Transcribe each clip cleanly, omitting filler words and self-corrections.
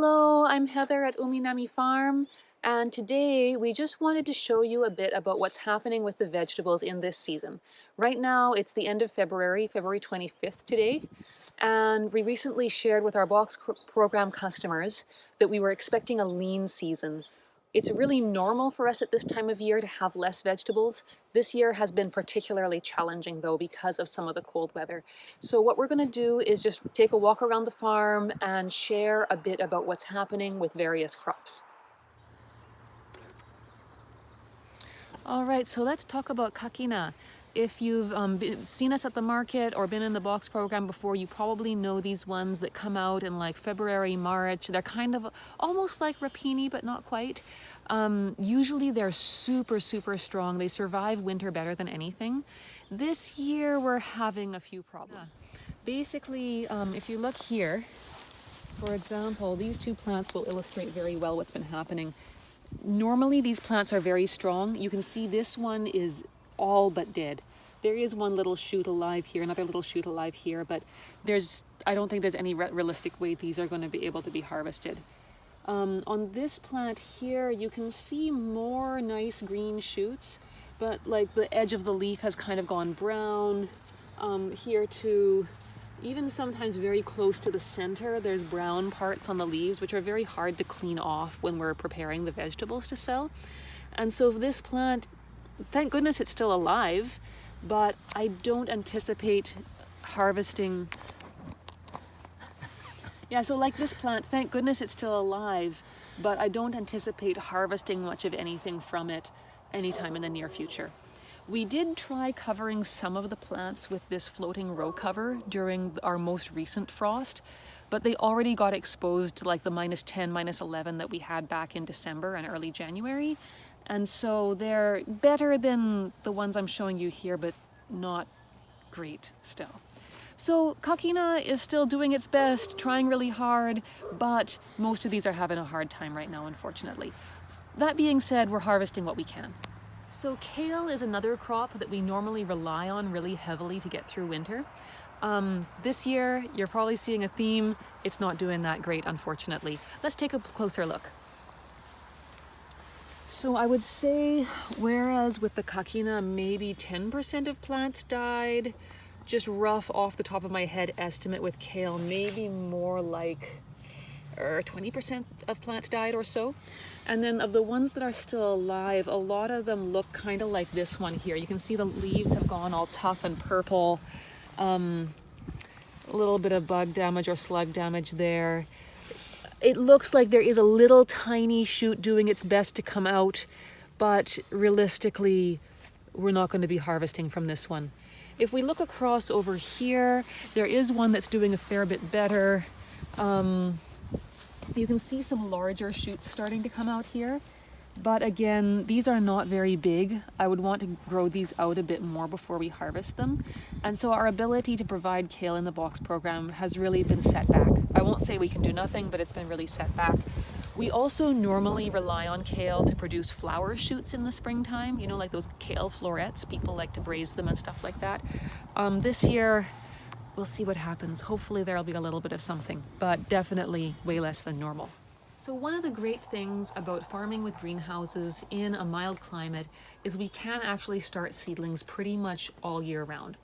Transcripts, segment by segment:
Hello, I'm Heather at Umi Nami Farm, and today we just wanted to show you a bit about what's happening with the vegetables in this season. Right now it's the end of February, February 25th today, and we recently shared with our box program customers that we were expecting a lean season. It's really normal for us at this time of year to have less vegetables. This year has been particularly challenging though because of some of the cold weather. So what we're going to do is just take a walk around the farm and share a bit about what's happening with various crops. All right, so let's talk about kakina. If you've seen us at the market or been in the box program before, you probably know these ones that come out in like February, March. They're kind of almost like rapini, but not quite. Usually they're super strong. They survive winter better than anything. This year we're having a few problems. Basically, if you look here, for example, these two plants will illustrate very well what's been happening. Normally these plants are very strong. You can see this one is all but dead. There is one little shoot alive here, another little shoot alive here, but I don't think there's any realistic way these are going to be able to be harvested. On this plant here, you can see more nice green shoots, but like the edge of the leaf has kind of gone brown. Here too, even sometimes very close to the center, there's brown parts on the leaves, which are very hard to clean off when we're preparing the vegetables to sell. And so this plant, thank goodness it's still alive, but I don't anticipate harvesting. Yeah, so like this plant, thank goodness it's still alive, but I don't anticipate harvesting much of anything from it anytime in the near future. We did try covering some of the plants with this floating row cover during our most recent frost, but they already got exposed to like the -10, -11 that we had back in December and early January. And so they're better than the ones I'm showing you here, but not great still. So kakina is still doing its best, trying really hard, but most of these are having a hard time right now, unfortunately. That being said, we're harvesting what we can. So kale is another crop that we normally rely on really heavily to get through winter. This year, you're probably seeing a theme. It's not doing that great, unfortunately. Let's take a closer look. So I would say, whereas with the kakina, maybe 10% of plants died, just rough off the top of my head estimate with kale, maybe more like 20% of plants died or so. And then of the ones that are still alive, a lot of them look kind of like this one here. You can see the leaves have gone all tough and purple. A little bit of bug damage or slug damage there. It looks like there is a little tiny shoot doing its best to come out, but realistically, we're not going to be harvesting from this one. If we look across over here, there is one that's doing a fair bit better. You can see some larger shoots starting to come out here, but again, these are not very big. I would want to grow these out a bit more before we harvest them. And so our ability to provide kale in the box program has really been set back. I won't say we can do nothing, but it's been really set back. We also normally rely on kale to produce flower shoots in the springtime, you know, like those kale florets. People like to braise them and stuff like that. This year, we'll see what happens. Hopefully there'll be a little bit of something, but definitely way less than normal. So one of the great things about farming with greenhouses in a mild climate is we can actually start seedlings pretty much all year round.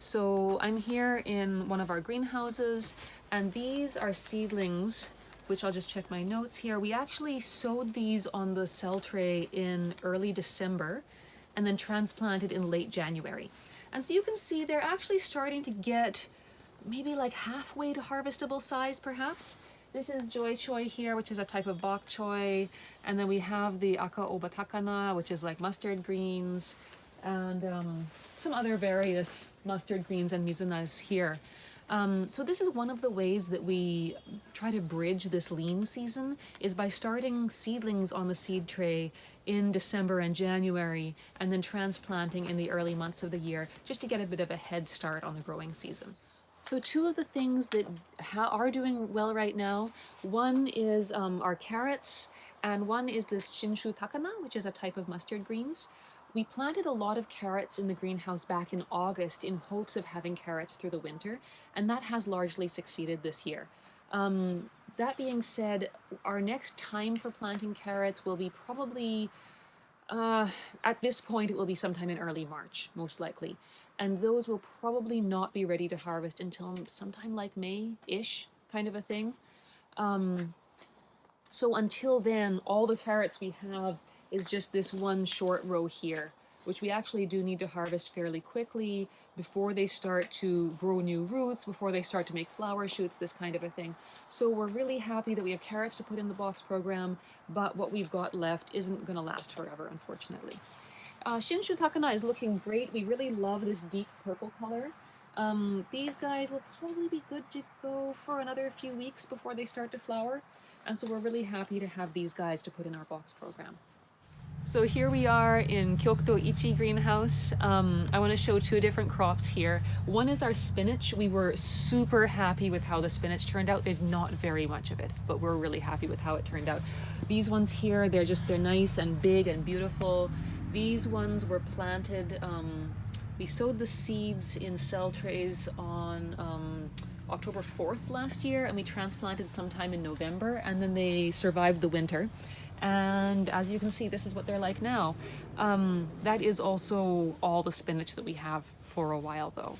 So I'm here in one of our greenhouses, and these are seedlings, which I'll just check my notes here. We actually sowed these on the cell tray in early December and then transplanted in late January. And so you can see they're actually starting to get maybe like halfway to harvestable size, perhaps. This is joy choy here, which is a type of bok choy. And then we have the aka obatakana, which is like mustard greens, and some other various mustard greens and mizunas here. So this is one of the ways that we try to bridge this lean season, is by starting seedlings on the seed tray in December and January, and then transplanting in the early months of the year, just to get a bit of a head start on the growing season. So two of the things that are doing well right now, one is our carrots, and one is this shinshu takana, which is a type of mustard greens. We planted a lot of carrots in the greenhouse back in August in hopes of having carrots through the winter, and that has largely succeeded this year. That being said, our next time for planting carrots will be probably, at this point, it will be sometime in early March, most likely. And those will probably not be ready to harvest until sometime like May-ish, kind of a thing. So until then, all the carrots we have is just this one short row here, which we actually do need to harvest fairly quickly before they start to grow new roots, before they start to make flower shoots, this kind of a thing. So we're really happy that we have carrots to put in the box program, but what we've got left isn't going to last forever, unfortunately. Shinshu Takana is looking great. We really love this deep purple color. These guys will probably be good to go for another few weeks before they start to flower. And so we're really happy to have these guys to put in our box program. So here we are in Kyokuto Ichi greenhouse. I want to show two different crops here. One is our spinach. We were super happy with how the spinach turned out. There's not very much of it, but we're really happy with how it turned out. These ones here, they're nice and big and beautiful. These ones were planted, we sowed the seeds in cell trays on October 4th last year, and we transplanted sometime in November, and then they survived the winter. And as you can see, this is what they're like now. That is also all the spinach that we have for a while though.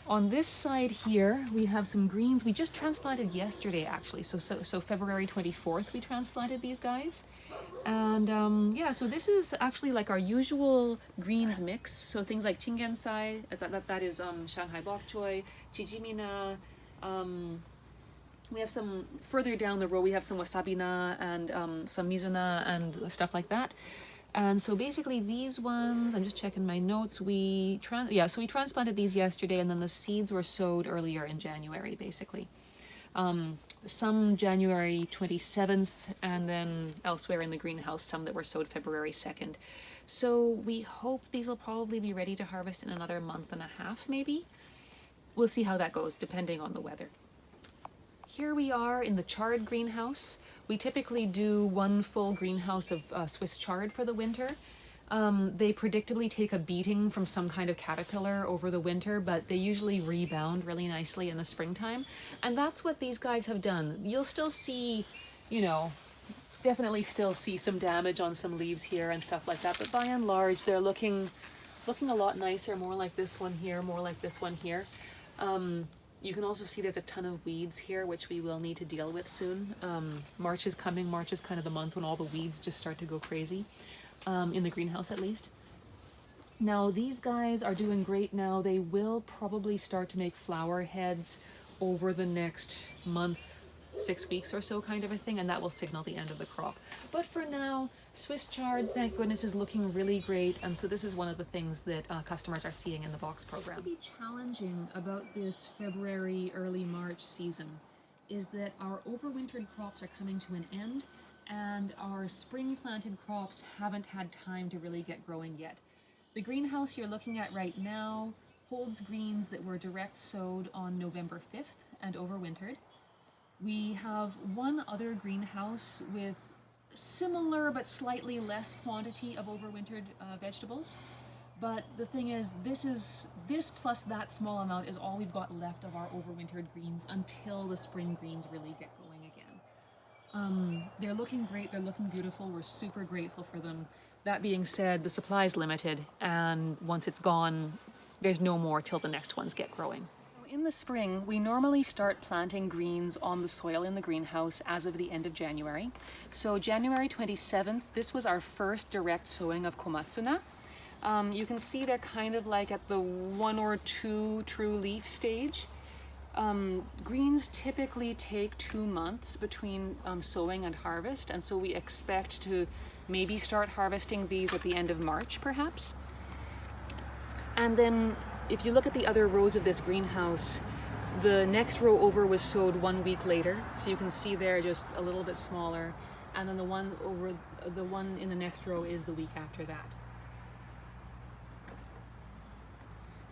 On this side here, we have some greens. We just transplanted yesterday actually, so February 24th we transplanted these guys. And yeah, so this is actually like our usual greens mix. So things like chingensai, that is Shanghai bok choy, chijimina. We have some further down the row. We have some wasabina and some mizuna and stuff like that. And so basically these ones, I'm just checking my notes. So we transplanted these yesterday, and then the seeds were sowed earlier in January, basically. Some January 27th, and then elsewhere in the greenhouse, some that were sowed February 2nd. So we hope these will probably be ready to harvest in another month and a half, maybe. We'll see how that goes, depending on the weather. Here we are in the chard greenhouse. We typically do one full greenhouse of Swiss chard for the winter. They predictably take a beating from some kind of caterpillar over the winter, but they usually rebound really nicely in the springtime. And that's what these guys have done. You'll still see, definitely still see some damage on some leaves here and stuff like that, but by and large, they're looking a lot nicer, more like this one here, more like this one here. You can also see there's a ton of weeds here, which we will need to deal with soon. March is coming. March is kind of the month when all the weeds just start to go crazy. In the greenhouse at least. Now these guys are doing great now. They will probably start to make flower heads over the next month, 6 weeks or so, kind of a thing, and that will signal the end of the crop. But for now, Swiss chard, thank goodness, is looking really great, and so this is one of the things that customers are seeing in the box program. What will be challenging about this February, early March season is that our overwintered crops are coming to an end, and our spring planted crops haven't had time to really get growing yet. The greenhouse you're looking at right now holds greens that were direct sowed on November 5th and overwintered. We have one other greenhouse with similar but slightly less quantity of overwintered vegetables. But the thing is, this plus that small amount is all we've got left of our overwintered greens until the spring greens really get going again. They're looking great, they're looking beautiful, we're super grateful for them. That being said, the supply is limited, and once it's gone, there's no more till the next ones get growing. In the spring, we normally start planting greens on the soil in the greenhouse as of the end of January. So January 27th, this was our first direct sowing of komatsuna. You can see they're kind of like at the 1 or 2 true leaf stage. Greens typically take 2 months between sowing and harvest, and so we expect to maybe start harvesting these at the end of March, perhaps. And then if you look at the other rows of this greenhouse, the next row over was sowed 1 week later, so you can see they're just a little bit smaller, and then the one in the next row is the week after that.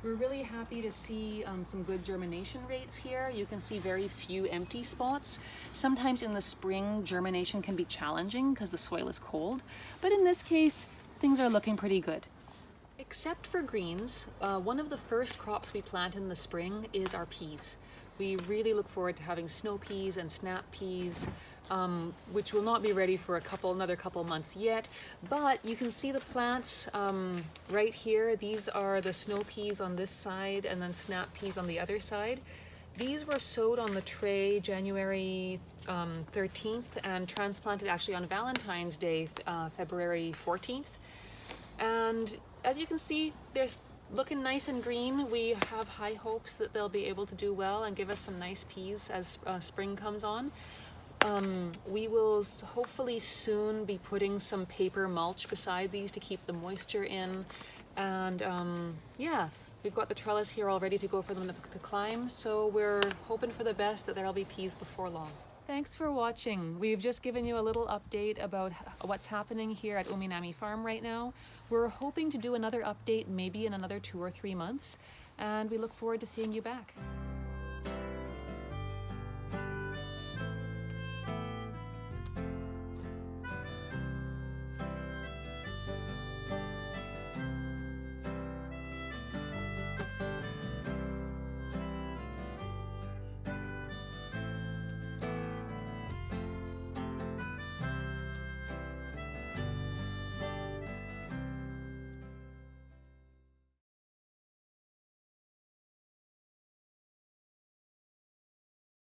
We're really happy to see some good germination rates here. You can see very few empty spots. Sometimes in the spring, germination can be challenging because the soil is cold, but in this case, things are looking pretty good. Except for greens, one of the first crops we plant in the spring is our peas. We really look forward to having snow peas and snap peas, which will not be ready for another couple months yet. But you can see the plants right here. These are the snow peas on this side and then snap peas on the other side. These were sowed on the tray January 13th and transplanted actually on Valentine's Day, February 14th. And as you can see, they're looking nice and green. We have high hopes that they'll be able to do well and give us some nice peas as spring comes on. We will hopefully soon be putting some paper mulch beside these to keep the moisture in. And yeah, we've got the trellis here all ready to go for them to climb. So we're hoping for the best that there'll be peas before long. Thanks for watching. We've just given you a little update about what's happening here at Umi Nami Farm right now. We're hoping to do another update maybe in another 2 or 3 months, and we look forward to seeing you back.